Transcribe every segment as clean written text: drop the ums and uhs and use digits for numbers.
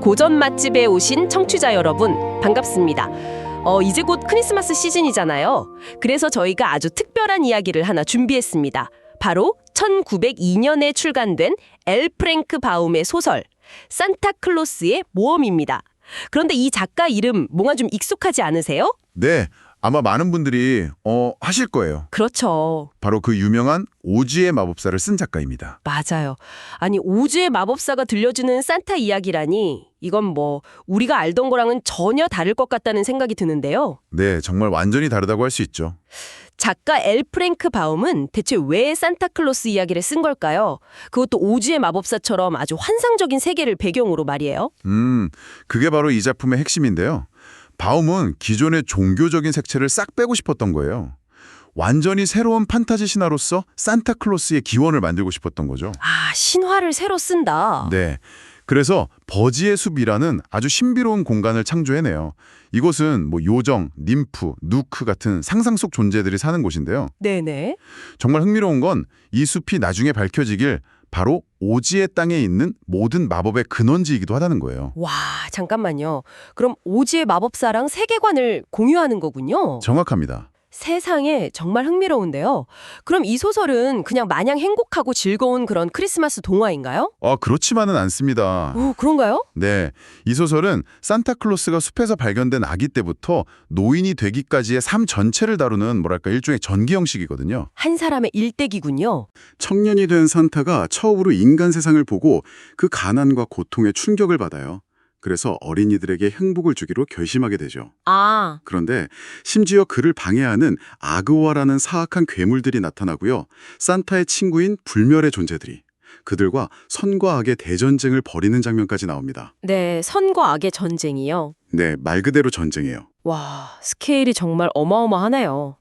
고전 맛집에 오신 청취자 여러분, 반갑습니다. 이제 곧 크리스마스 시즌이잖아요. 그래서 저희가 아주 특별한 이야기를 하나 준비했습니다. 바로 1902년에 출간된 엘 프랭크 바움의 소설 산타클로스의 모험입니다. 그런데 이 작가 이름 뭔가 좀 익숙하지 않으세요? 네, 아마 많은 분들이 하실 거예요. 그렇죠. 바로 그 유명한 오즈의 마법사를 쓴 작가입니다. 맞아요. 아니, 오즈의 마법사가 들려주는 산타 이야기라니 이건 뭐 우리가 알던 거랑은 전혀 다를 것 같다는 생각이 드는데요. 네, 정말 완전히 다르다고 할 수 있죠. 작가 엘 프랭크 바움은 대체 왜 산타클로스 이야기를 쓴 걸까요? 그것도 오즈의 마법사처럼 아주 환상적인 세계를 배경으로 말이에요. 그게 바로 이 작품의 핵심인데요. 바움은 기존의 종교적인 색채를 싹 빼고 싶었던 거예요. 완전히 새로운 판타지 신화로서 산타클로스의 기원을 만들고 싶었던 거죠. 아, 신화를 새로 쓴다. 네. 그래서 버지의 숲이라는 아주 신비로운 공간을 창조해내요. 이곳은 뭐 요정, 님프, 누크 같은 상상 속 존재들이 사는 곳인데요. 네네. 정말 흥미로운 건 이 숲이 나중에 밝혀지길 바로 오지의 땅에 있는 모든 마법의 근원지이기도 하다는 거예요. 와, 잠깐만요. 그럼 오즈의 마법사랑 세계관을 공유하는 거군요. 정확합니다. 세상에 정말 흥미로운데요. 그럼 이 소설은 그냥 마냥 행복하고 즐거운 그런 크리스마스 동화인가요? 그렇지만은 않습니다. 오, 그런가요? 네, 이 소설은 산타클로스가 숲에서 발견된 아기 때부터 노인이 되기까지의 삶 전체를 다루는 뭐랄까 일종의 전기 형식이거든요. 한 사람의 일대기군요. 청년이 된 산타가 처음으로 인간 세상을 보고 그 가난과 고통에 충격을 받아요. 그래서 어린이들에게 행복을 주기로 결심하게 되죠. 아, 그런데 심지어 그를 방해하는 아그와라는 사악한 괴물들이 나타나고요. 산타의 친구인 불멸의 존재들이 그들과 선과 악의 대전쟁을 벌이는 장면까지 나옵니다. 네, 선과 악의 전쟁이요. 네, 말 그대로 전쟁이에요. 와, 스케일이 정말 어마어마하네요.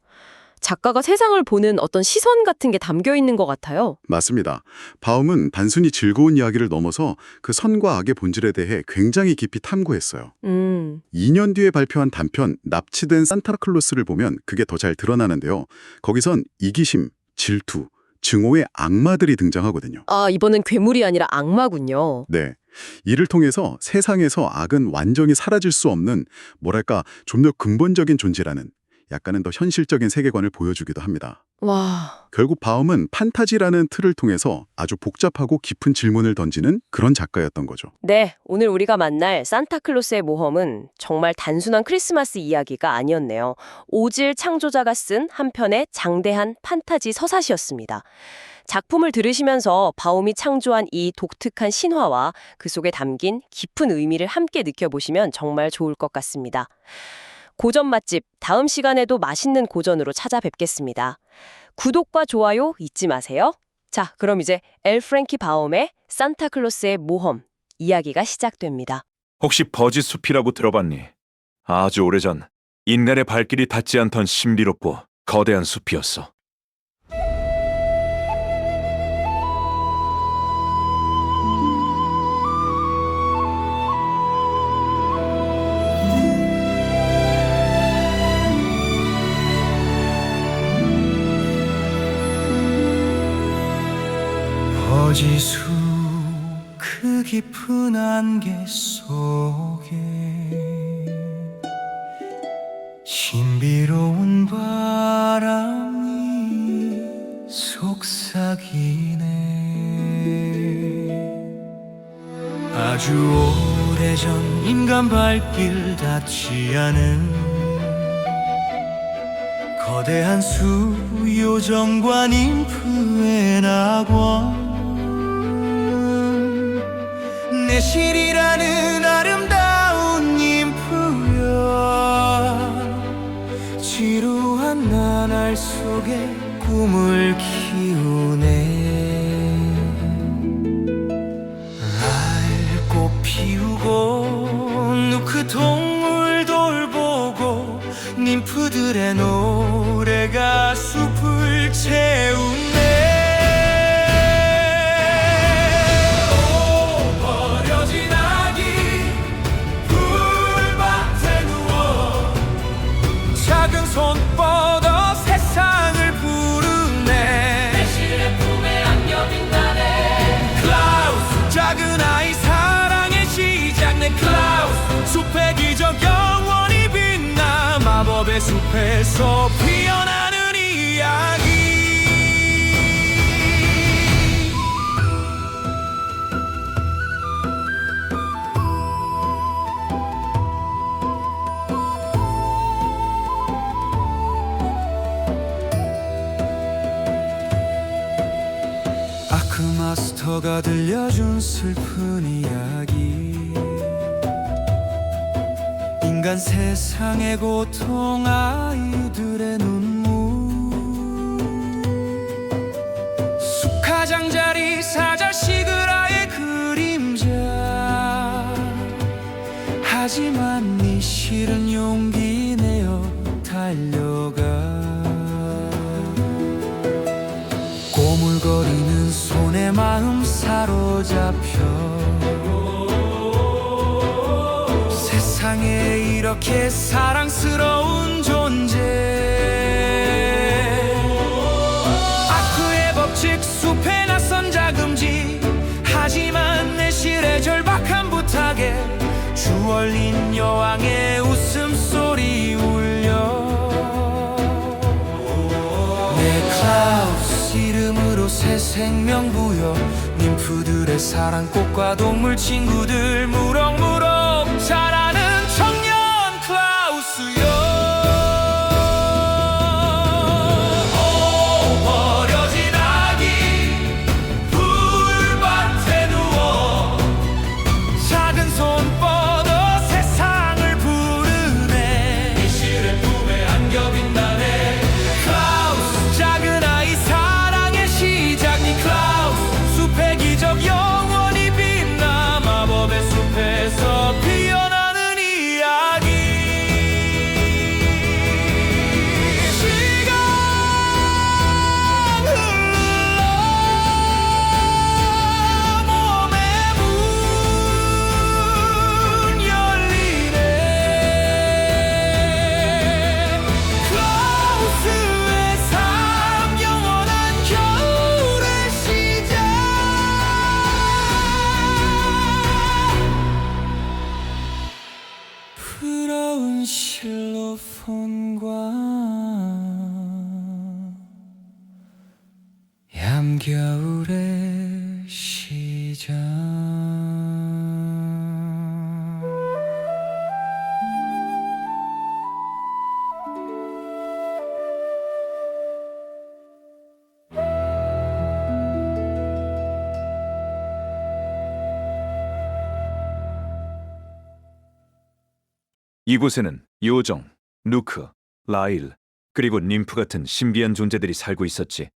작가가 세상을 보는 어떤 시선 같은 게 담겨 있는 것 같아요. 맞습니다. 바움은 단순히 즐거운 이야기를 넘어서 그 선과 악의 본질에 대해 굉장히 깊이 탐구했어요. 2년 뒤에 발표한 단편 납치된 산타클로스를 보면 그게 더 잘 드러나는데요. 거기선 이기심, 질투, 증오의 악마들이 등장하거든요. 아, 이번엔 괴물이 아니라 악마군요. 네. 이를 통해서 세상에서 악은 완전히 사라질 수 없는 뭐랄까 좀 더 근본적인 존재라는 약간은 더 현실적인 세계관을 보여주기도 합니다. 와, 결국 바움은 판타지라는 틀을 통해서 아주 복잡하고 깊은 질문을 던지는 그런 작가였던 거죠. 네, 오늘 우리가 만날 산타클로스의 모험은 정말 단순한 크리스마스 이야기가 아니었네요. 오즈 창조자가 쓴 한 편의 장대한 판타지 서사시였습니다. 작품을 들으시면서 바움이 창조한 이 독특한 신화와 그 속에 담긴 깊은 의미를 함께 느껴보시면 정말 좋을 것 같습니다. 고전 맛집, 다음 시간에도 맛있는 고전으로 찾아뵙겠습니다. 구독과 좋아요 잊지 마세요. 자, 그럼 이제 엘 프랭키 바움의 산타클로스의 모험 이야기가 시작됩니다. 혹시 버지 숲이라고 들어봤니? 아주 오래전 인간의 발길이 닿지 않던 신비롭고 거대한 숲이었어. 버지숲 그 깊은 안개 속에 신비로운 바람이 속삭이네. 아주 오래전 인간 발길 닿지 않은 거대한 수요정과 님프의 낙원, 내실이라는 아름다운 님프여, 지루한 나날 속에 꿈을 키우네. 알꽃 피우고 누크 동물돌 보고 님프들의 노래가 숲을 채우네. 작은 손 뻗어 세상을 부르네. 내실의 품에 안겨 빛나네. 클라우스 작은 아이 사랑의 시작. 내 클라우스 숲의 기적 영원히 빛나 마법의 숲에서 피어나는 이야기. 아크마스터가 들려준 슬픈 이야기, 인간 세상의 고통, 아이들의 눈물, 숲가장자리 사자 시그라의 그림자. 하지만 네 실은 용기 내어 달려가. 꼬물거리는 손에 마음 사로잡혀 세상에 이렇게 사랑스러운 존재. 아크의 법칙 숲에 낯선 자금지. 하지만 내 실의 절박한 부탁에 주얼린 여왕의 웃음소리 울려. 내 클라우스 이름으로 새 생명 부여. 님프들의 사랑 꽃과 동물 친구들 무럭무럭 자라는 청년 클라우스여. 오 버려진 아기 풀밭에 누워 작은 손 뻗어 세상을 부르네. 이 실의 품에 안겨 빛나네. 클라우스 작은 아이 사랑의 시작. 니 클라우스 숲의 기적 영원히 빛나 마법의 숲에서 피어나는 이야기. 시간 흘러 몸의 문 열리네. 클라우스의 삶 영원한 겨울의 시작. 부러운 실로폰과 얌겨울의 시작. 이곳에는 요정, 누크, 라일, 그리고 님프 같은 신비한 존재들이 살고 있었지.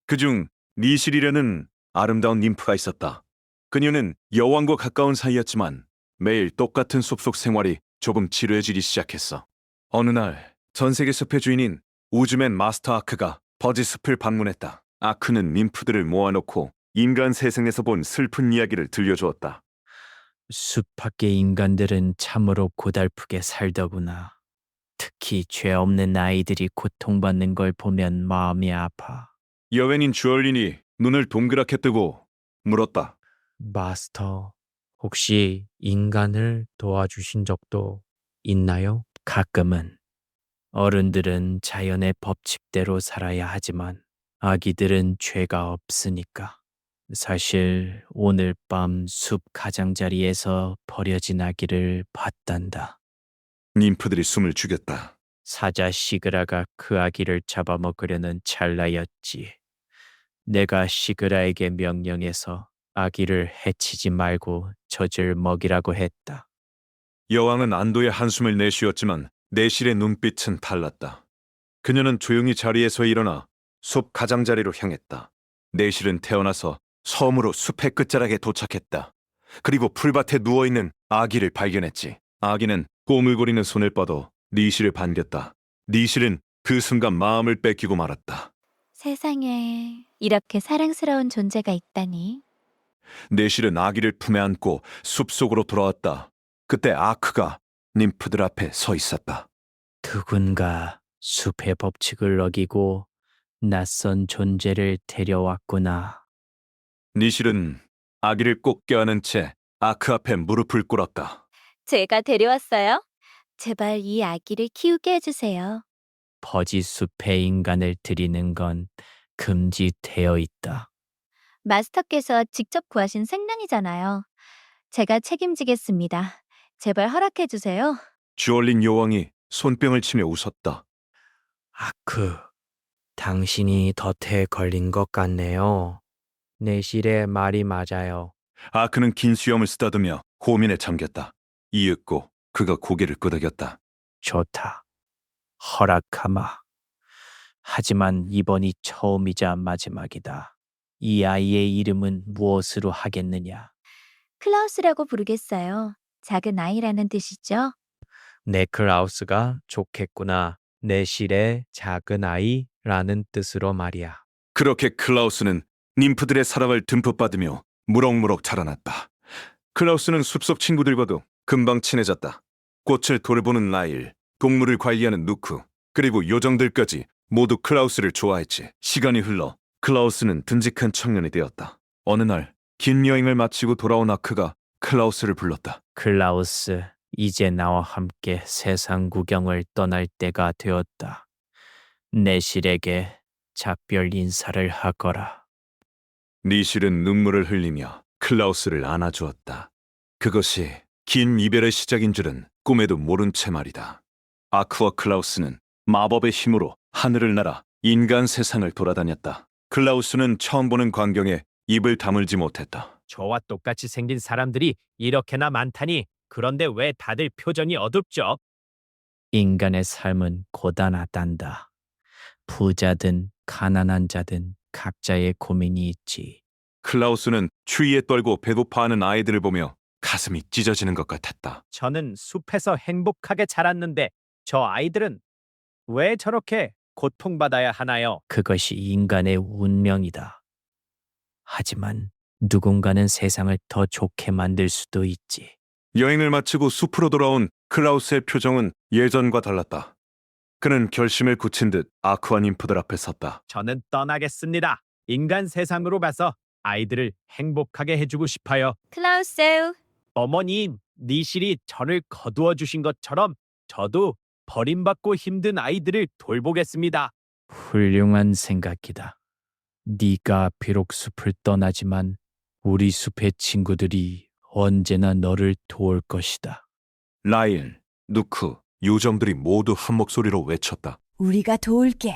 그중 니실이라는 아름다운 님프가 있었다. 그녀는 여왕과 가까운 사이였지만 매일 똑같은 숲속 생활이 조금 지루해지기 시작했어. 어느 날 전세계 숲의 주인인 우즈맨 마스터 아크가 버지 숲을 방문했다. 아크는 님프들을 모아놓고 인간 세상에서 본 슬픈 이야기를 들려주었다. 숲 밖의 인간들은 참으로 고달프게 살더구나. 특히 죄 없는 아이들이 고통받는 걸 보면 마음이 아파. 여왕인 주얼린이 눈을 동그랗게 뜨고 물었다. 마스터, 혹시 인간을 도와주신 적도 있나요? 가끔은. 어른들은 자연의 법칙대로 살아야 하지만 아기들은 죄가 없으니까. 사실 오늘 밤 숲 가장자리에서 버려진 아기를 봤단다. 님프들이 숨을 죽였다. 사자 시그라가 그 아기를 잡아먹으려는 찰나였지. 내가 시그라에게 명령해서 아기를 해치지 말고 젖을 먹이라고 했다. 여왕은 안도의 한숨을 내쉬었지만 내실의 눈빛은 달랐다. 그녀는 조용히 자리에서 일어나 숲 가장자리로 향했다. 내실은 태어나서 섬으로 숲의 끝자락에 도착했다. 그리고 풀밭에 누워있는 아기를 발견했지. 아기는 꼬물거리는 손을 뻗어 니실을 반겼다. 니실은 그 순간 마음을 뺏기고 말았다. 세상에 이렇게 사랑스러운 존재가 있다니. 내실은 아기를 품에 안고 숲속으로 돌아왔다. 그때 아크가 님프들 앞에 서 있었다. 누군가 숲의 법칙을 어기고 낯선 존재를 데려왔구나. 니실은 아기를 꼭 껴안은 채 아크 앞에 무릎을 꿇었다. 제가 데려왔어요. 제발 이 아기를 키우게 해주세요. 버지숲에 인간을 들이는 건 금지되어 있다. 마스터께서 직접 구하신 생명이잖아요. 제가 책임지겠습니다. 제발 허락해주세요. 주얼린 여왕이 손뼉을 치며 웃었다. 아크, 당신이 덫에 걸린 것 같네요. 내실의 말이 맞아요. 아크는 긴 수염을 쓰다듬며 호민에 잠겼다. 이윽고 그가 고개를 끄덕였다. 좋다. 허락하마. 하지만 이번이 처음이자 마지막이다. 이 아이의 이름은 무엇으로 하겠느냐? 클라우스라고 부르겠어요. 작은 아이라는 뜻이죠. 네클라우스가 좋겠구나. 내실의 작은 아이라는 뜻으로 말이야. 그렇게 클라우스는 님프들의 사랑을 듬뿍 받으며 무럭무럭 자라났다. 클라우스는 숲속 친구들과도 금방 친해졌다. 꽃을 돌보는 라일, 동물을 관리하는 누크, 그리고 요정들까지 모두 클라우스를 좋아했지. 시간이 흘러 클라우스는 듬직한 청년이 되었다. 어느 날 긴 여행을 마치고 돌아온 아크가 클라우스를 불렀다. 클라우스, 이제 나와 함께 세상 구경을 떠날 때가 되었다. 내실에게 작별 인사를 하거라. 니실은 눈물을 흘리며 클라우스를 안아주었다. 그것이 긴 이별의 시작인 줄은 꿈에도 모른 채 말이다. 아크와 클라우스는 마법의 힘으로 하늘을 날아 인간 세상을 돌아다녔다. 클라우스는 처음 보는 광경에 입을 다물지 못했다. 저와 똑같이 생긴 사람들이 이렇게나 많다니, 그런데 왜 다들 표정이 어둡죠? 인간의 삶은 고단하단다. 부자든 가난한 자든 각자의 고민이 있지. 클라우스는 추위에 떨고 배고파하는 아이들을 보며 가슴이 찢어지는 것 같았다. 저는 숲에서 행복하게 자랐는데 저 아이들은 왜 저렇게 고통받아야 하나요? 그것이 인간의 운명이다. 하지만 누군가는 세상을 더 좋게 만들 수도 있지. 여행을 마치고 숲으로 돌아온 클라우스의 표정은 예전과 달랐다. 그는 결심을 굳힌 듯 아크와 님프들 앞에 섰다. 저는 떠나겠습니다. 인간 세상으로 가서 아이들을 행복하게 해주고 싶어요. 클라우스, 어머님, 니실이 저를 거두어 주신 것처럼 저도 버림받고 힘든 아이들을 돌보겠습니다. 훌륭한 생각이다. 네가 비록 숲을 떠나지만 우리 숲의 친구들이 언제나 너를 도울 것이다. 라일, 누크, 요정들이 모두 한 목소리로 외쳤다. 우리가 도울게.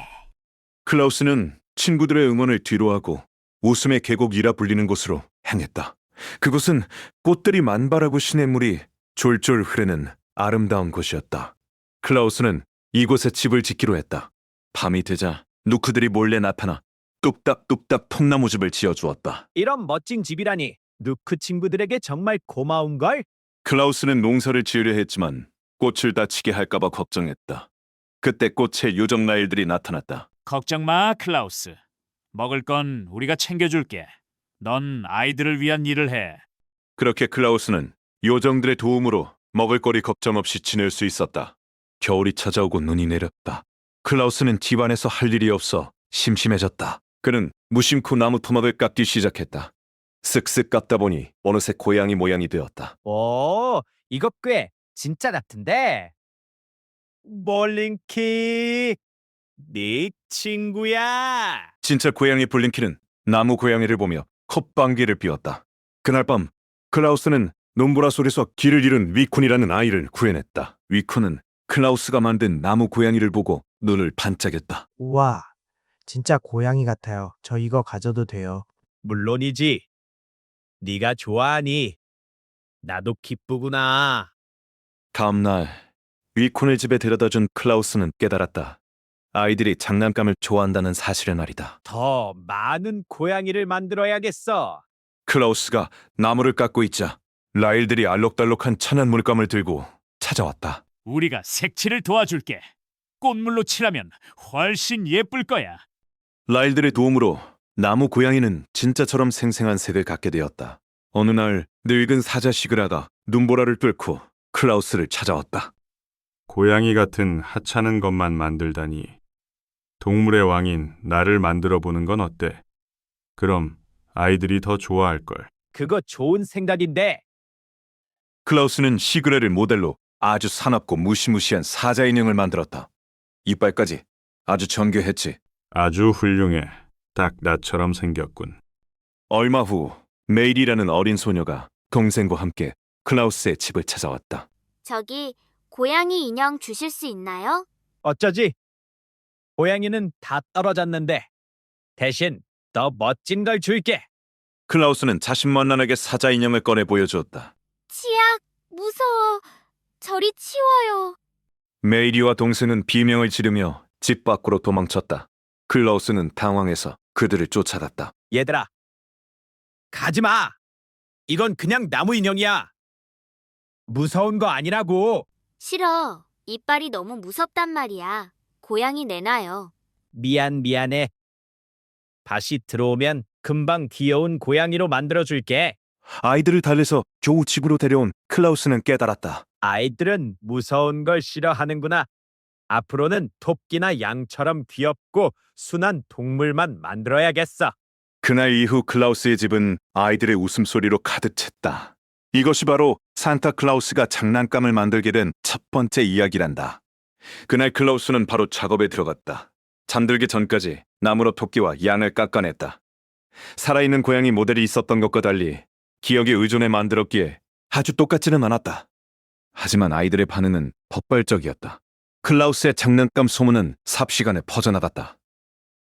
클라우스는 친구들의 응원을 뒤로하고 웃음의 계곡이라 불리는 곳으로 향했다. 그곳은 꽃들이 만발하고 시냇물이 졸졸 흐르는 아름다운 곳이었다. 클라우스는 이곳에 집을 짓기로 했다. 밤이 되자 누크들이 몰래 나타나 뚝딱뚝딱 통나무집을 지어주었다. 이런 멋진 집이라니 누크 친구들에게 정말 고마운걸? 클라우스는 농사를 지으려 했지만 꽃을 다치게 할까봐 걱정했다. 그때 꽃의 요정 라일들이 나타났다. 걱정 마, 클라우스. 먹을 건 우리가 챙겨줄게. 넌 아이들을 위한 일을 해. 그렇게 클라우스는 요정들의 도움으로 먹을거리 걱정 없이 지낼 수 있었다. 겨울이 찾아오고 눈이 내렸다. 클라우스는 집안에서 할 일이 없어 심심해졌다. 그는 무심코 나무 토막을 깎기 시작했다. 쓱쓱 깎다 보니 어느새 고양이 모양이 되었다. 오, 이거 꽤 진짜 같은데? 볼링킥! 네 친구야! 진짜 고양이 블링키는 나무 고양이를 보며 콧방귀를 뀌었다. 그날 밤 클라우스는 논보라 속에서 길을 잃은 위쿤이라는 아이를 구해냈다. 위쿤은 클라우스가 만든 나무 고양이를 보고 눈을 반짝였다. 우와, 진짜 고양이 같아요. 저 이거 가져도 돼요? 물론이지. 네가 좋아하니 나도 기쁘구나. 다음 날 위쿤을 집에 데려다준 클라우스는 깨달았다. 아이들이 장난감을 좋아한다는 사실을 말이다. 더 많은 고양이를 만들어야겠어. 클라우스가 나무를 깎고 있자 라일들이 알록달록한 천연 물감을 들고 찾아왔다. 우리가 색칠을 도와줄게. 꽃물로 칠하면 훨씬 예쁠 거야. 라일들의 도움으로 나무 고양이는 진짜처럼 생생한 색을 갖게 되었다. 어느 날 늙은 사자 시그라가 눈보라를 뚫고 클라우스를 찾아왔다. 고양이 같은 하찮은 것만 만들다니. 동물의 왕인 나를 만들어 보는 건 어때? 그럼 아이들이 더 좋아할걸. 그거 좋은 생각인데 클라우스는 시그레를 모델로 아주 사납고 무시무시한 사자 인형을 만들었다. 이빨까지 아주 정교했지. 아주 훌륭해. 딱 나처럼 생겼군. 얼마 후 메일이라는 어린 소녀가 동생과 함께 클라우스의 집을 찾아왔다. 저기 고양이 인형 주실 수 있나요? 어쩌지? 고양이는 다 떨어졌는데 대신 더 멋진 걸 줄게. 클라우스는 자신만만하게 사자 인형을 꺼내 보여주었다. 치약, 무서워. 저리 치워요. 메이리와 동생은 비명을 지르며 집 밖으로 도망쳤다. 클라우스는 당황해서 그들을 쫓아갔다. 얘들아, 가지 마. 이건 그냥 나무 인형이야. 무서운 거 아니라고. 싫어. 이빨이 너무 무섭단 말이야. 고양이 내놔요. 미안해. 다시 들어오면 금방 귀여운 고양이로 만들어줄게. 아이들을 달래서 겨우 집으로 데려온 클라우스는 깨달았다. 아이들은 무서운 걸 싫어하는구나. 앞으로는 토끼나 양처럼 귀엽고 순한 동물만 만들어야겠어. 그날 이후 클라우스의 집은 아이들의 웃음소리로 가득 찼다. 이것이 바로 산타클라우스가 장난감을 만들게 된 첫 번째 이야기란다. 그날 클라우스는 바로 작업에 들어갔다. 잠들기 전까지 나무로 토끼와 양을 깎아냈다. 살아있는 고양이 모델이 있었던 것과 달리 기억에 의존해 만들었기에 아주 똑같지는 않았다. 하지만 아이들의 반응은 폭발적이었다. 클라우스의 장난감 소문은 삽시간에 퍼져나갔다.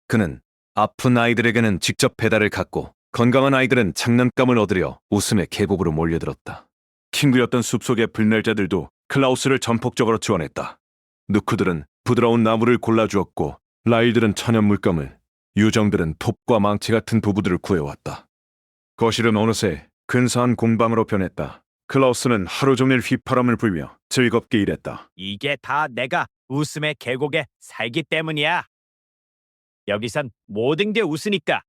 그는 아픈 아이들에게는 직접 배달을 갔고 건강한 아이들은 장난감을 얻으려 웃음의 계곡으로 몰려들었다. 킹그였던 숲속의 불멸자들도 클라우스를 전폭적으로 지원했다. 누크들은 부드러운 나무를 골라주었고 라일들은 천연 물감을, 유정들은 톱과 망치 같은 도구들을 구해왔다. 거실은 어느새 근사한 공방으로 변했다. 클라우스는 하루 종일 휘파람을 불며 즐겁게 일했다. 이게 다 내가 웃음의 계곡에 살기 때문이야. 여기선 모든 게 웃으니까.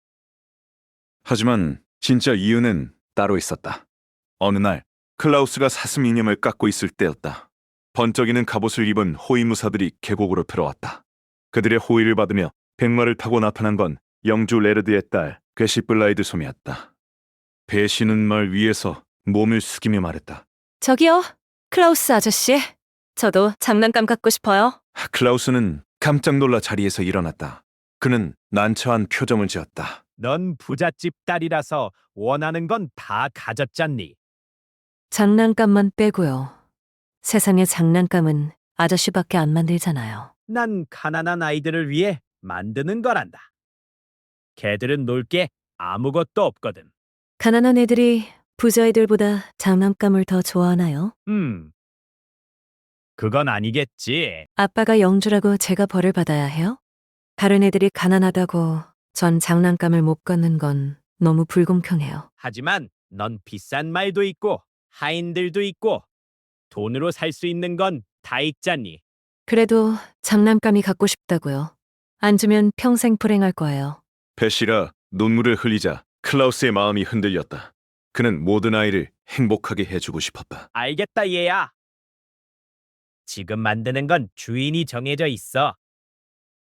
하지만 진짜 이유는 따로 있었다. 어느 날 클라우스가 사슴 이념을 깎고 있을 때였다. 번쩍이는 갑옷을 입은 호위무사들이 계곡으로 들어왔다. 그들의 호위를 받으며 백마를 타고 나타난 건 영주 레르드의 딸 괴시블라이드 솜이었다. 배시는 말 위에서 몸을 숙이며 말했다. 저기요, 클라우스 아저씨. 저도 장난감 갖고 싶어요. 클라우스는 깜짝 놀라 자리에서 일어났다. 그는 난처한 표정을 지었다. 넌 부잣집 딸이라서 원하는 건 다 가졌잖니. 장난감만 빼고요. 세상에 장난감은 아저씨밖에 안 만들잖아요. 난 가난한 아이들을 위해 만드는 거란다. 걔들은 놀 게 아무것도 없거든. 가난한 애들이 부자애들보다 장난감을 더 좋아하나요? 그건 아니겠지. 아빠가 영주라고 제가 벌을 받아야 해요? 다른 애들이 가난하다고 전 장난감을 못 갖는 건 너무 불공평해요. 하지만 넌 비싼 말도 있고 하인들도 있고 돈으로 살 수 있는 건 다 있잖니. 그래도 장난감이 갖고 싶다고요. 안 주면 평생 불행할 거예요. 배시라 눈물을 흘리자 클라우스의 마음이 흔들렸다. 그는 모든 아이를 행복하게 해주고 싶었다. 알겠다 얘야. 지금 만드는 건 주인이 정해져 있어.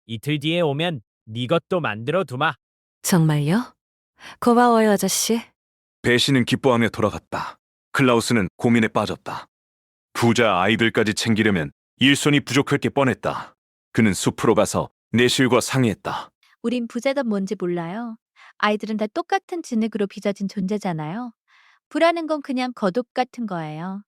이틀 뒤에 오면 네 것도 만들어 두마. 정말요? 고마워요, 아저씨. 배시는 기뻐하며 돌아갔다. 클라우스는 고민에 빠졌다. 부자 아이들까지 챙기려면 일손이 부족할 게 뻔했다. 그는 숲으로 가서 내실과 상의했다. 우린 부자가 뭔지 몰라요. 아이들은 다 똑같은 진흙으로 빚어진 존재잖아요. 부라는 건 그냥 거독 같은 거예요.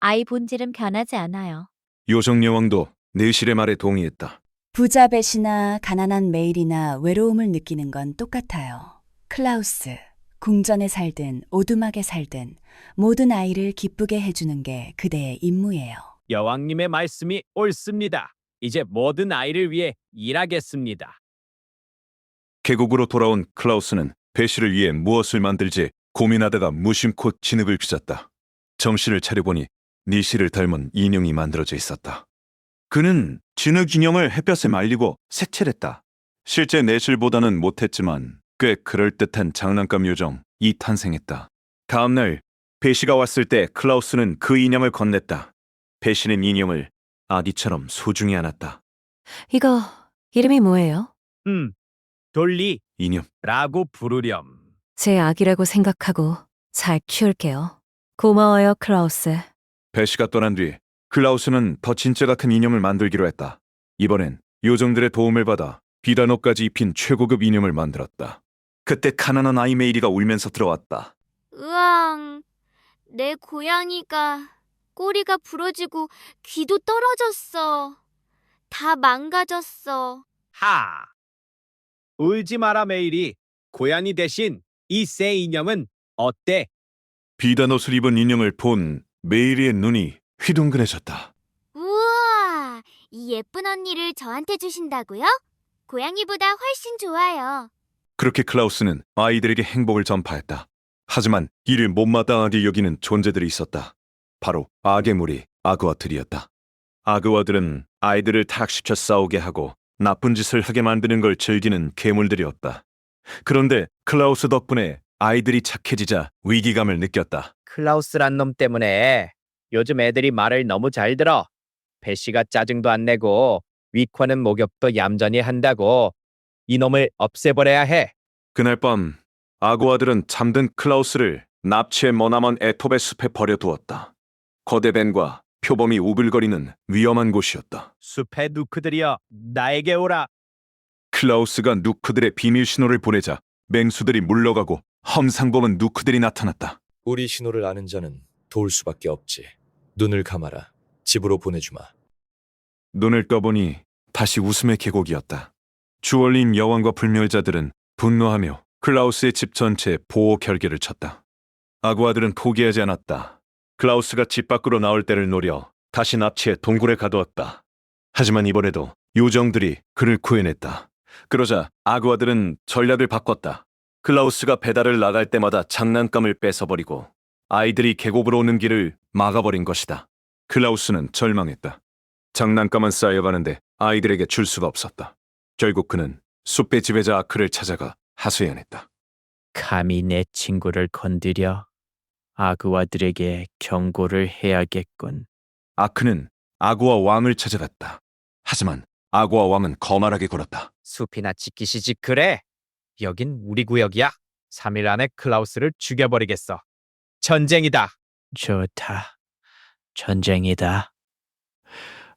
아이 본질은 변하지 않아요. 요정여왕도 내실의 말에 동의했다. 부자 배시나 가난한 메일이나 외로움을 느끼는 건 똑같아요. 클라우스, 궁전에 살든 오두막에 살든 모든 아이를 기쁘게 해주는 게 그대의 임무예요. 여왕님의 말씀이 옳습니다. 이제 모든 아이를 위해 일하겠습니다. 계곡으로 돌아온 클라우스는 배시를 위해 무엇을 만들지 고민하다가 무심코 진흙을 빚었다. 정신을 차려보니 니시를 닮은 인형이 만들어져 있었다. 그는 진흙 인형을 햇볕에 말리고 색칠했다. 실제 내실보다는 못했지만 꽤 그럴듯한 장난감 요정이 탄생했다. 다음날 배시가 왔을 때 클라우스는 그 인형을 건넸다. 배시는 인형을 아기처럼 소중히 안았다. 이거 이름이 뭐예요? 돌리 인형. 라고 부르렴. 제 아기라고 생각하고 잘 키울게요. 고마워요, 클라우스. 배시가 떠난 뒤 클라우스는 더 진짜가 큰 인형을 만들기로 했다. 이번엔 요정들의 도움을 받아 비단옷까지 입힌 최고급 인형을 만들었다. 그때 가난한 아이 메이리가 울면서 들어왔다. 으앙, 내 고양이가 꼬리가 부러지고 귀도 떨어졌어. 다 망가졌어. 하! 울지 마라 메일이. 고양이 대신 이 새 인형은 어때? 비단옷을 입은 인형을 본 메이리의 눈이 휘둥그레졌다. 우와, 이 예쁜 언니를 저한테 주신다고요? 고양이보다 훨씬 좋아요. 그렇게 클라우스는 아이들에게 행복을 전파했다. 하지만 이를 못마땅하게 여기는 존재들이 있었다. 바로 악의 무리 아그와들이었다. 아그와들은 아이들을 타락시켜 싸우게 하고 나쁜 짓을 하게 만드는 걸 즐기는 괴물들이었다. 그런데 클라우스 덕분에 아이들이 착해지자 위기감을 느꼈다. 클라우스란 놈 때문에 요즘 애들이 말을 너무 잘 들어. 배씨가 짜증도 안 내고 위커는 목욕도 얌전히 한다고. 이놈을 없애버려야 해. 그날 밤 아그와들은 잠든 클라우스를 납치해 머나먼 에톱의 숲에 버려두었다. 거대 벤과 표범이 우글거리는 위험한 곳이었다. 숲의 누크들이여, 나에게 오라. 클라우스가 누크들의 비밀 신호를 보내자 맹수들이 물러가고 험상범은 누크들이 나타났다. 우리 신호를 아는 자는 도울 수밖에 없지. 눈을 감아라. 집으로 보내주마. 눈을 떠보니 다시 웃음의 계곡이었다. 주얼린 여왕과 불멸자들은 분노하며 클라우스의 집 전체에 보호 결계를 쳤다. 아구아들은 포기하지 않았다. 클라우스가 집 밖으로 나올 때를 노려 다시 납치해 동굴에 가두었다. 하지만 이번에도 요정들이 그를 구해냈다. 그러자 아구아들은 전략을 바꿨다. 클라우스가 배달을 나갈 때마다 장난감을 뺏어버리고 아이들이 계곡으로 오는 길을 막아버린 것이다. 클라우스는 절망했다. 장난감은 쌓여가는데 아이들에게 줄 수가 없었다. 결국 그는 숲의 지배자 아크를 찾아가 하소연했다. 감히 내 친구를 건드려 아그와들에게 경고를 해야겠군. 아크는 아구아 왕을 찾아갔다. 하지만 아구아 왕은 거만하게 굴었다. 숲이나 지키시지 그래. 여긴 우리 구역이야. 3일 안에 클라우스를 죽여버리겠어. 전쟁이다. 좋다. 전쟁이다.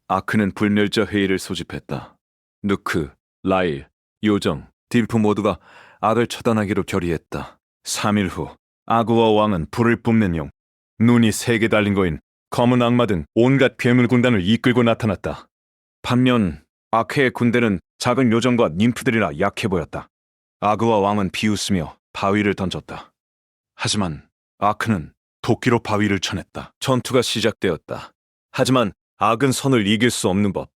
아크는 불멸자 회의를 소집했다. 누크, 라일, 요정, 딜프 모두가 악을 처단하기로 결의했다. 3일 후 아구아 왕은 불을 뿜는 용, 눈이 3개 달린 거인 검은 악마 등 온갖 괴물 군단을 이끌고 나타났다. 반면 아크의 군대는 작은 요정과 님프들이라 약해 보였다. 아구아 왕은 비웃으며 바위를 던졌다. 하지만 아크는 도끼로 바위를 쳐냈다. 전투가 시작되었다. 하지만 악은 선을 이길 수 없는 법.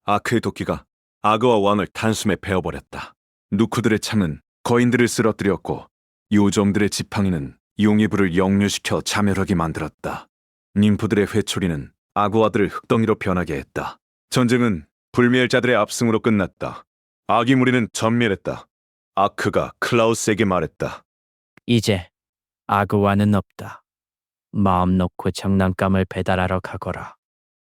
아크의 도끼가 아그와 왕을 단숨에 베어버렸다. 누크들의 창은 거인들을 쓰러뜨렸고 요정들의 지팡이는 용의 불을 역류시켜 자멸하게 만들었다. 님프들의 회초리는 아구아들을 흙덩이로 변하게 했다. 전쟁은 불멸자들의 압승으로 끝났다. 악의 무리는 전멸했다. 아크가 클라우스에게 말했다. 이제 아그와는 없다. 마음 놓고 장난감을 배달하러 가거라.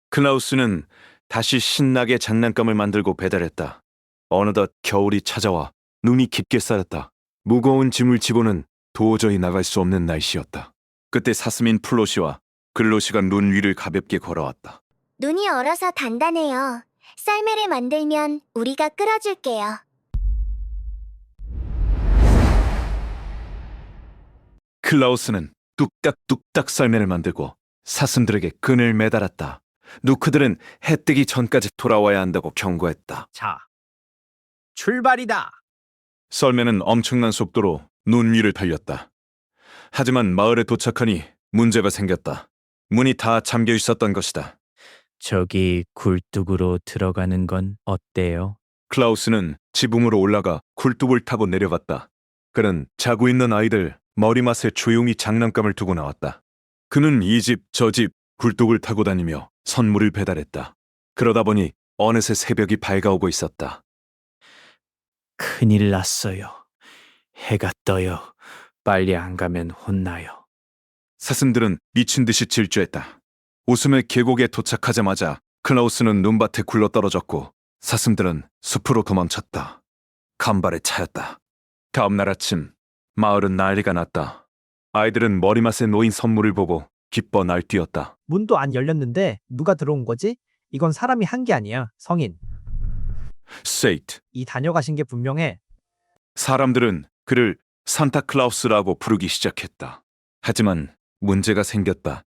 클라우스는 다시 신나게 장난감을 만들고 배달했다. 어느덧 겨울이 찾아와 눈이 깊게 쌓였다. 무거운 짐을 지고는 도저히 나갈 수 없는 날씨였다. 그때 사스민 플로시와 글로시가 눈 위를 가볍게 걸어왔다. 눈이 얼어서 단단해요. 썰매를 만들면 우리가 끌어줄게요. 클라우스는 뚝딱뚝딱 썰매를 만들고 사슴들에게 끈을 매달았다. 누크들은 해 뜨기 전까지 돌아와야 한다고 경고했다. 자, 출발이다. 썰매는 엄청난 속도로 눈 위를 달렸다. 하지만 마을에 도착하니 문제가 생겼다. 문이 다 잠겨 있었던 것이다. 저기 굴뚝으로 들어가는 건 어때요? 클라우스는 지붕으로 올라가 굴뚝을 타고 내려갔다. 그는 자고 있는 아이들 머리맡에 조용히 장난감을 두고 나왔다. 그는 이 집 저 집 굴뚝을 타고 다니며 선물을 배달했다. 그러다 보니 어느새 새벽이 밝아오고 있었다. 큰일 났어요. 해가 떠요. 빨리 안 가면 혼나요. 사슴들은 미친 듯이 질주했다. 웃음의 계곡에 도착하자마자 클라우스는 눈밭에 굴러떨어졌고 사슴들은 숲으로 도망쳤다. 간발에 차였다. 다음 날 아침 마을은 난리가 났다. 아이들은 머리맡에 놓인 선물을 보고 기뻐 날뛰었다. 문도 안 열렸는데 누가 들어온 거지? 이건 사람이 한 게 아니야. 성인. 세이트. 이 다녀가신 게 분명해. 사람들은 그를 산타클라우스라고 부르기 시작했다. 하지만 문제가 생겼다.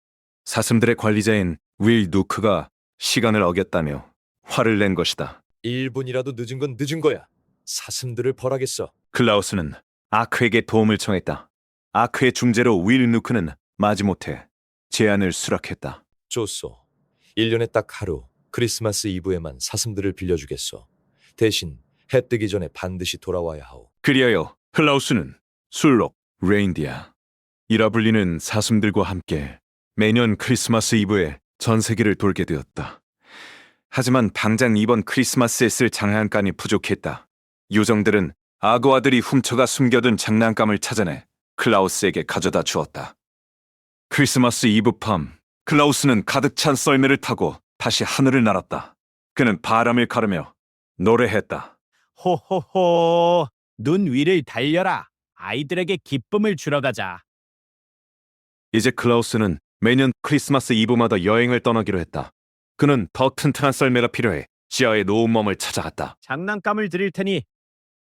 사슴들의 관리자인 윌 누크가 시간을 어겼다며 화를 낸 것이다. 1분이라도 늦은 건 늦은 거야. 사슴들을 벌하겠어. 클라우스는 아크에게 도움을 청했다. 아크의 중재로 윌 누크는 마지못해 제안을 수락했다. 좋소. 1년에 딱 하루 크리스마스 이브에만 사슴들을 빌려주겠소. 대신 해 뜨기 전에 반드시 돌아와야 하오. 그리하여 클라우스는 술록, 레인디아, 이라 불리는 사슴들과 함께 매년 크리스마스 이브에 전 세계를 돌게 되었다. 하지만 당장 이번 크리스마스에 쓸 장난감이 부족했다. 요정들은 악어아들이 훔쳐가 숨겨둔 장난감을 찾아내 클라우스에게 가져다 주었다. 크리스마스 이브 밤, 클라우스는 가득 찬 썰매를 타고 다시 하늘을 날았다. 그는 바람을 가르며 노래했다. 호호호. 눈 위를 달려라. 아이들에게 기쁨을 주러 가자. 이제 클라우스는 매년 크리스마스 이브마다 여행을 떠나기로 했다. 그는 더 튼튼한 썰매가 필요해 지하의 노은 몸을 찾아갔다. 장난감을 드릴 테니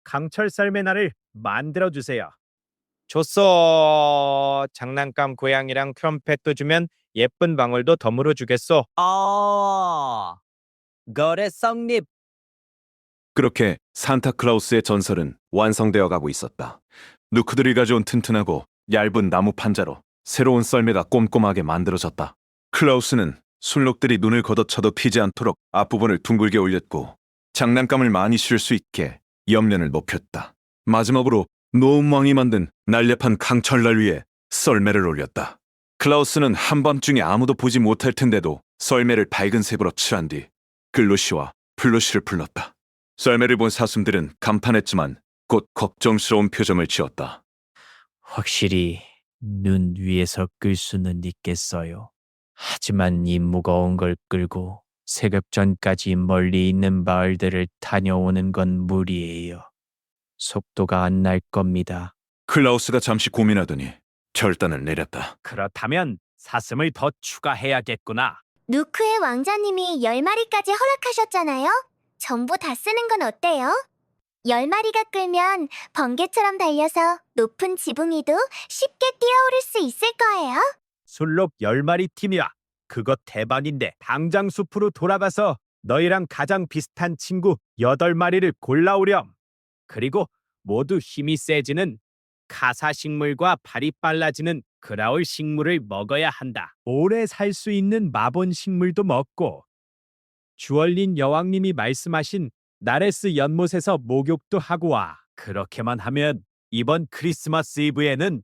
강철 썰매나를 만들어 주세요. 좋소. 장난감 고양이랑 트럼펫도 주면 예쁜 방울도 덤으로 주겠소. 거래 성립. 그렇게 산타클라우스의 전설은 완성되어 가고 있었다. 누크들이 가져온 튼튼하고 얇은 나무 판자로 새로운 썰매가 꼼꼼하게 만들어졌다. 클라우스는 순록들이 눈을 걷어쳐도 피지 않도록 앞부분을 둥글게 올렸고 장난감을 많이 쉴 수 있게 옆면을 높였다. 마지막으로 노음왕이 만든 날렵한 강철날 위에 썰매를 올렸다. 클라우스는 한밤중에 아무도 보지 못할 텐데도 썰매를 밝은 색으로 칠한 뒤 글로시와 플로시를 불렀다. 썰매를 본 사슴들은 감탄했지만 곧 걱정스러운 표정을 지었다. 확실히 눈 위에서 끌 수는 있겠어요. 하지만 이 무거운 걸 끌고 새벽 전까지 멀리 있는 마을들을 다녀오는 건 무리예요. 속도가 안 날 겁니다. 클라우스가 잠시 고민하더니 결단을 내렸다. 그렇다면 사슴을 더 추가해야겠구나. 누크의 왕자님이 10마리까지 허락하셨잖아요? 전부 다 쓰는 건 어때요? 10마리가 끌면 번개처럼 달려서 높은 지붕 위도 쉽게 뛰어오를 수 있을 거예요. 술록 10마리 팀이야. 그거 대박인데 당장 숲으로 돌아가서 너희랑 가장 비슷한 친구 8마리를 골라오렴. 그리고 모두 힘이 세지는 카사식물과 발이 빨라지는 그라울 식물을 먹어야 한다. 오래 살 수 있는 마본 식물도 먹고 주얼린 여왕님이 말씀하신 나레스 연못에서 목욕도 하고 와. 그렇게만 하면 이번 크리스마스 이브에는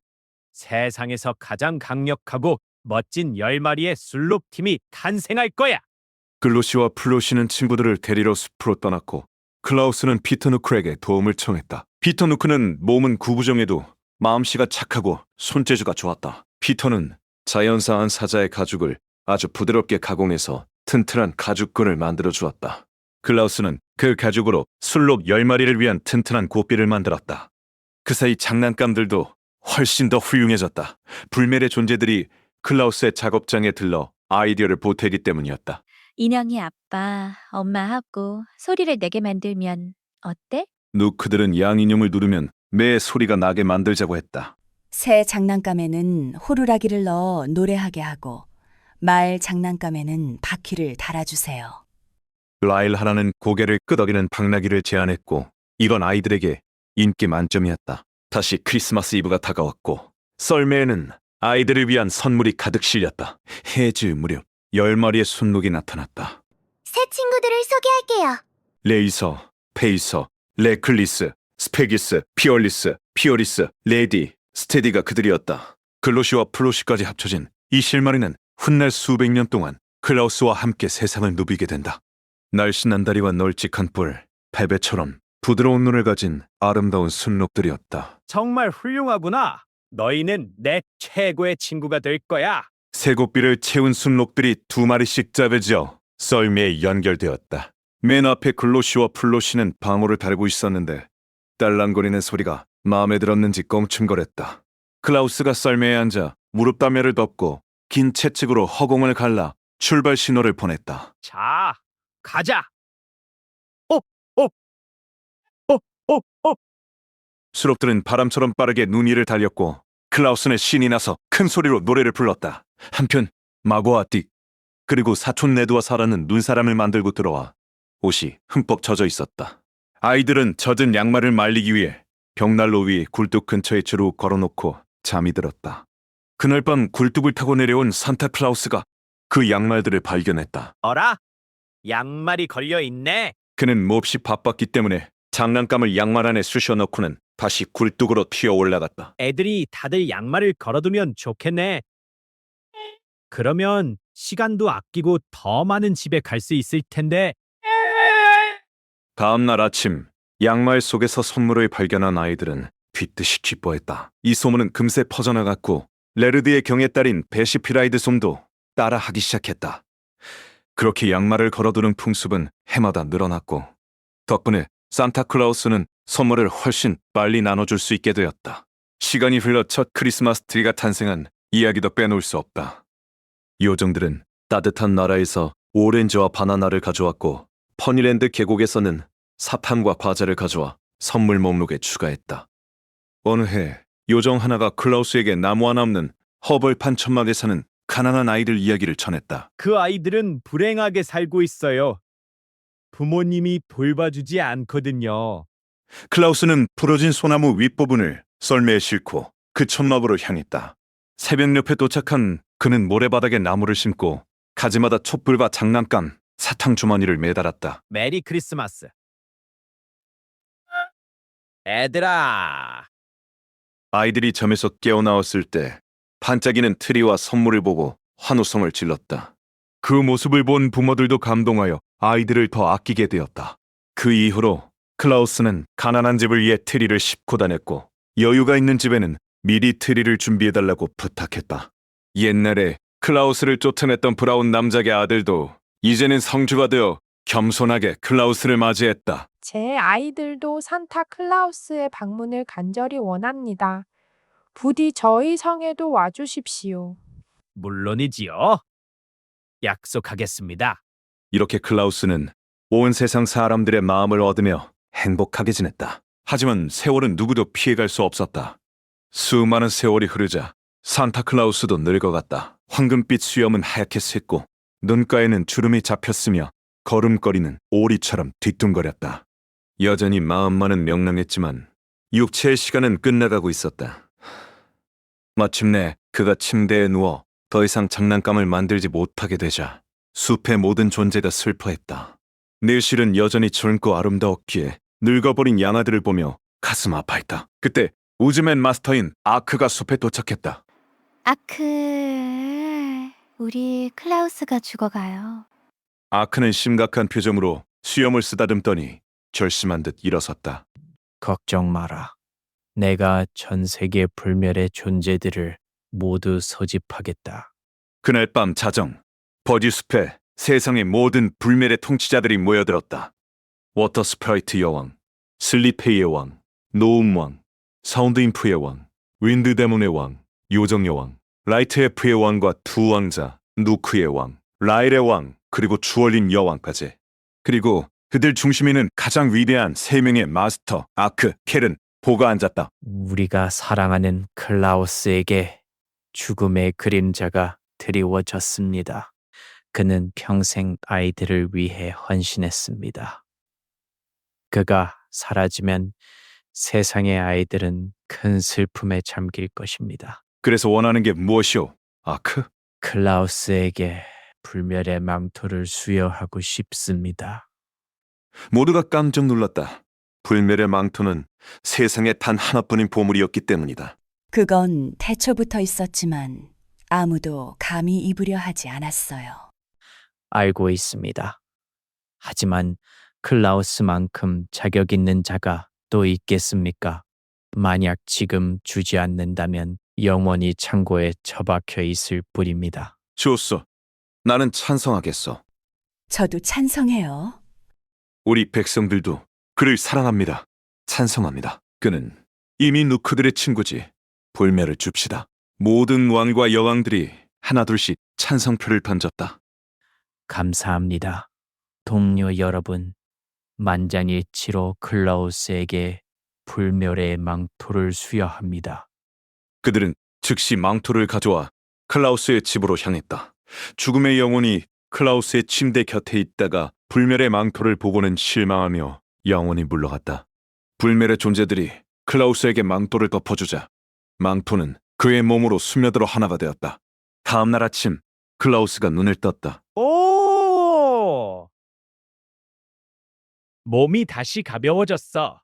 세상에서 가장 강력하고 멋진 10마리의 술록 팀이 탄생할 거야. 글로시와 플로시는 친구들을 데리러 숲으로 떠났고 클라우스는 피터 누크에게 도움을 청했다. 피터 누크는 몸은 구부정해도 마음씨가 착하고 손재주가 좋았다. 피터는 자연사한 사자의 가죽을 아주 부드럽게 가공해서 튼튼한 가죽끈을 만들어 주었다. 클라우스는 그 가죽으로 술록 10마리를 위한 튼튼한 고삐를 만들었다. 그 사이 장난감들도 훨씬 더 훌륭해졌다. 불멸의 존재들이 클라우스의 작업장에 들러 아이디어를 보태기 때문이었다. 인형이 아빠, 엄마하고 소리를 내게 만들면 어때? 누크들은 양인형을 누르면 매 소리가 나게 만들자고 했다. 새 장난감에는 호루라기를 넣어 노래하게 하고 말 장난감에는 바퀴를 달아주세요. 라일 하나는 고개를 끄덕이는 당나귀를 제안했고 이건 아이들에게 인기 만점이었다. 다시 크리스마스 이브가 다가왔고 썰매에는 아이들을 위한 선물이 가득 실렸다. 해질 무렵 10마리의 순록이 나타났다. 새 친구들을 소개할게요. 레이서, 페이서, 레클리스, 스페기스, 피얼리스, 피오리스, 레디, 스테디가 그들이었다. 글로시와 플로시까지 합쳐진 이 실마리는 훗날 수백 년 동안 클라우스와 함께 세상을 누비게 된다. 날씬한 다리와 널찍한 뿔, 베베처럼 부드러운 눈을 가진 아름다운 순록들이었다. 정말 훌륭하구나. 너희는 내 최고의 친구가 될 거야. 새고삐를 채운 순록들이 2마리씩 짜배지어 썰매에 연결되었다. 맨 앞에 글로시와 플로시는 방울을 달고 있었는데 딸랑거리는 소리가 마음에 들었는지 껑충거렸다. 클라우스가 썰매에 앉아 무릎 담요를 덮고 긴 채찍으로 허공을 갈라 출발 신호를 보냈다. 자, 가자. 수록들은 바람처럼 빠르게 눈 위를 달렸고 클라우스는 신이 나서 큰 소리로 노래를 불렀다. 한편 마고와 딕 그리고 사촌 네드와 사라는 눈사람을 만들고 들어와 옷이 흠뻑 젖어 있었다. 아이들은 젖은 양말을 말리기 위해 벽난로 위 굴뚝 근처에 주로 걸어놓고 잠이 들었다. 그날 밤 굴뚝을 타고 내려온 산타클라우스가 그 양말들을 발견했다. 어라? 양말이 걸려 있네. 그는 몹시 바빴기 때문에 장난감을 양말 안에 쑤셔 넣고는 다시 굴뚝으로 튀어 올라갔다. 애들이 다들 양말을 걸어두면 좋겠네. 그러면 시간도 아끼고 더 많은 집에 갈 수 있을 텐데. 다음 날 아침 양말 속에서 선물을 발견한 아이들은 뒤뜻이 기뻐했다. 이 소문은 금세 퍼져나갔고 레르드의 경에 딸인 베시피라이드 솜도 따라하기 시작했다. 그렇게 양말을 걸어두는 풍습은 해마다 늘어났고 덕분에 산타클라우스는 선물을 훨씬 빨리 나눠줄 수 있게 되었다. 시간이 흘러 첫 크리스마스 트리가 탄생한 이야기도 빼놓을 수 없다. 요정들은 따뜻한 나라에서 오렌지와 바나나를 가져왔고 퍼니랜드 계곡에서는 사탕과 과자를 가져와 선물 목록에 추가했다. 어느 해 요정 하나가 클라우스에게 나무 하나 없는 허벌판 천막에 사는 가난한 아이들 이야기를 전했다. 그 아이들은 불행하게 살고 있어요. 부모님이 돌봐주지 않거든요. 클라우스는 부러진 소나무 윗부분을 썰매에 싣고 그 천막으로 향했다. 새벽 옆에 도착한 그는 모래바닥에 나무를 심고 가지마다 촛불과 장난감, 사탕 주머니를 매달았다. 메리 크리스마스. 애들아. 아이들이 잠에서 깨어나왔을 때 반짝이는 트리와 선물을 보고 환호성을 질렀다. 그 모습을 본 부모들도 감동하여 아이들을 더 아끼게 되었다. 그 이후로 클라우스는 가난한 집을 위해 트리를 싣고 다녔고 여유가 있는 집에는 미리 트리를 준비해달라고 부탁했다. 옛날에 클라우스를 쫓아냈던 브라운 남작의 아들도 이제는 성주가 되어 겸손하게 클라우스를 맞이했다. 제 아이들도 산타클라우스의 방문을 간절히 원합니다. 부디 저희 성에도 와주십시오. 물론이지요. 약속하겠습니다. 이렇게 클라우스는 온 세상 사람들의 마음을 얻으며 행복하게 지냈다. 하지만 세월은 누구도 피해갈 수 없었다. 수많은 세월이 흐르자 산타클라우스도 늙어갔다. 황금빛 수염은 하얗게 샜고 눈가에는 주름이 잡혔으며 걸음걸이는 오리처럼 뒤뚱거렸다. 여전히 마음만은 명랑했지만 육체의 시간은 끝나가고 있었다. 마침내 그가 침대에 누워 더 이상 장난감을 만들지 못하게 되자 숲의 모든 존재가 슬퍼했다. 내실은 여전히 젊고 아름다웠기에 늙어버린 양아들을 보며 가슴 아파했다. 그때 우즈맨 마스터인 아크가 숲에 도착했다. 아크, 우리 클라우스가 죽어가요. 아크는 심각한 표정으로 수염을 쓰다듬더니 결심한 듯 일어섰다. 걱정 마라. 내가 전 세계 불멸의 존재들을 모두 소집하겠다. 그날 밤 자정, 버지숲에 세상의 모든 불멸의 통치자들이 모여들었다. 워터 스프라이트 여왕, 슬리페이의 왕, 노움 왕, 사운드 인프의 왕, 윈드 데몬의 왕, 요정 여왕, 라이트 에프의 왕과 두 왕자, 누크의 왕, 라일의 왕, 그리고 주얼린 여왕까지. 그리고 그들 중심에는 가장 위대한 세 명의 마스터, 아크, 켈은 보가 앉았다. 우리가 사랑하는 클라우스에게 죽음의 그림자가 드리워졌습니다. 그는 평생 아이들을 위해 헌신했습니다. 그가 사라지면 세상의 아이들은 큰 슬픔에 잠길 것입니다. 그래서 원하는 게 무엇이오, 아크? 클라우스에게 불멸의 망토를 수여하고 싶습니다. 모두가 깜짝 놀랐다. 불멸의 망토는 세상에 단 하나뿐인 보물이었기 때문이다. 그건 태초부터 있었지만 아무도 감히 입으려 하지 않았어요. 알고 있습니다. 하지만 클라우스만큼 자격 있는 자가 또 있겠습니까? 만약 지금 주지 않는다면 영원히 창고에 처박혀 있을 뿐입니다. 좋소. 나는 찬성하겠어. 저도 찬성해요. 우리 백성들도 그를 사랑합니다. 찬성합니다. 그는 이미 누크들의 친구지. 불멸을 줍시다. 모든 왕과 여왕들이 하나둘씩 찬성표를 던졌다. 감사합니다. 동료 여러분, 만장일치로 클라우스에게 불멸의 망토를 수여합니다. 그들은 즉시 망토를 가져와 클라우스의 집으로 향했다. 죽음의 영혼이 클라우스의 침대 곁에 있다가 불멸의 망토를 보고는 실망하며 영원히 물러갔다. 불멸의 존재들이 클라우스에게 망토를 덮어주자 망토는 그의 몸으로 스며들어 하나가 되었다. 다음 날 아침 클라우스가 눈을 떴다. 오! 몸이 다시 가벼워졌어.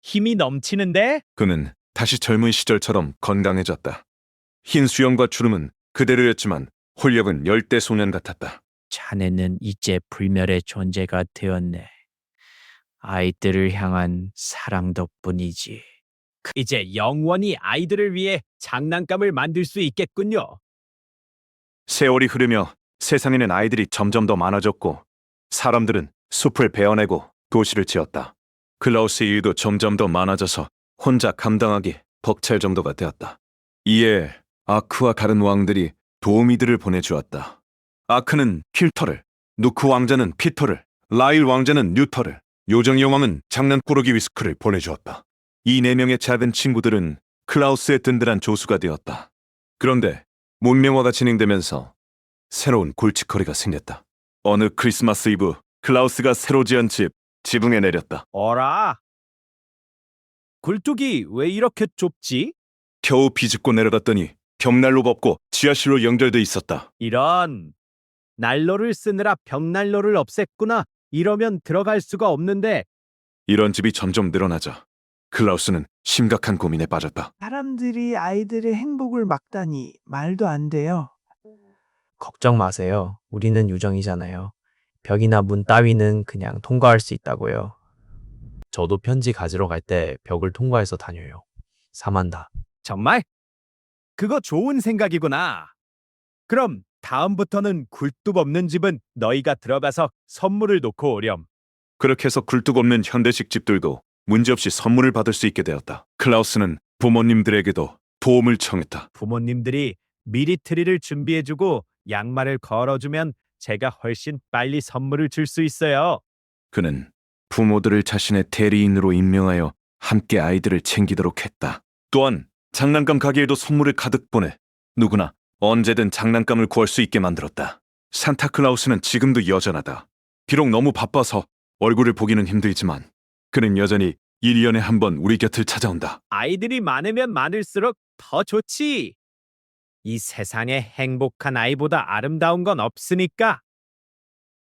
힘이 넘치는데? 그는 다시 젊은 시절처럼 건강해졌다. 흰 수염과 주름은 그대로였지만 활력은 열대 소년 같았다. 자네는 이제 불멸의 존재가 되었네. 아이들을 향한 사랑 덕분이지. 이제 영원히 아이들을 위해 장난감을 만들 수 있겠군요. 세월이 흐르며 세상에는 아이들이 점점 더 많아졌고 사람들은 숲을 베어내고 도시를 지었다. 클라우스의 일도 점점 더 많아져서 혼자 감당하기 벅찰 정도가 되었다. 이에 아크와 다른 왕들이 도우미들을 보내주었다. 아크는 필터를, 누크 왕자는 피터를, 라일 왕자는 뉴터를, 요정 여왕은 장난꾸러기 위스크를 보내주었다. 이 4명의 작은 친구들은 클라우스의 든든한 조수가 되었다. 그런데 문명화가 진행되면서 새로운 골칫거리가 생겼다. 어느 크리스마스 이브 클라우스가 새로 지은 집 지붕에 내렸다. 어라? 굴뚝이 왜 이렇게 좁지? 겨우 비집고 내려갔더니 벽난로 없고 지하실로 연결돼 있었다. 이런, 난로를 쓰느라 벽난로를 없앴구나. 이러면 들어갈 수가 없는데. 이런 집이 점점 늘어나자 클라우스는 심각한 고민에 빠졌다. 사람들이 아이들의 행복을 막다니 말도 안 돼요. 걱정 마세요. 우리는 유정이잖아요. 벽이나 문 따위는 그냥 통과할 수 있다고요. 저도 편지 가지러 갈 때 벽을 통과해서 다녀요. 사만다. 정말? 그거 좋은 생각이구나. 그럼 다음부터는 굴뚝 없는 집은 너희가 들어가서 선물을 놓고 오렴. 그렇게 해서 굴뚝 없는 현대식 집들도 문제없이 선물을 받을 수 있게 되었다. 클라우스는 부모님들에게도 도움을 청했다. 부모님들이 미리 트리를 준비해주고 양말을 걸어주면 제가 훨씬 빨리 선물을 줄 수 있어요. 그는 부모들을 자신의 대리인으로 임명하여 함께 아이들을 챙기도록 했다. 또한 장난감 가게에도 선물을 가득 보내 누구나 언제든 장난감을 구할 수 있게 만들었다. 산타클라우스는 지금도 여전하다. 비록 너무 바빠서 얼굴을 보기는 힘들지만 그는 여전히 1년에 한 번 우리 곁을 찾아온다. 아이들이 많으면 많을수록 더 좋지. 이 세상에 행복한 아이보다 아름다운 건 없으니까.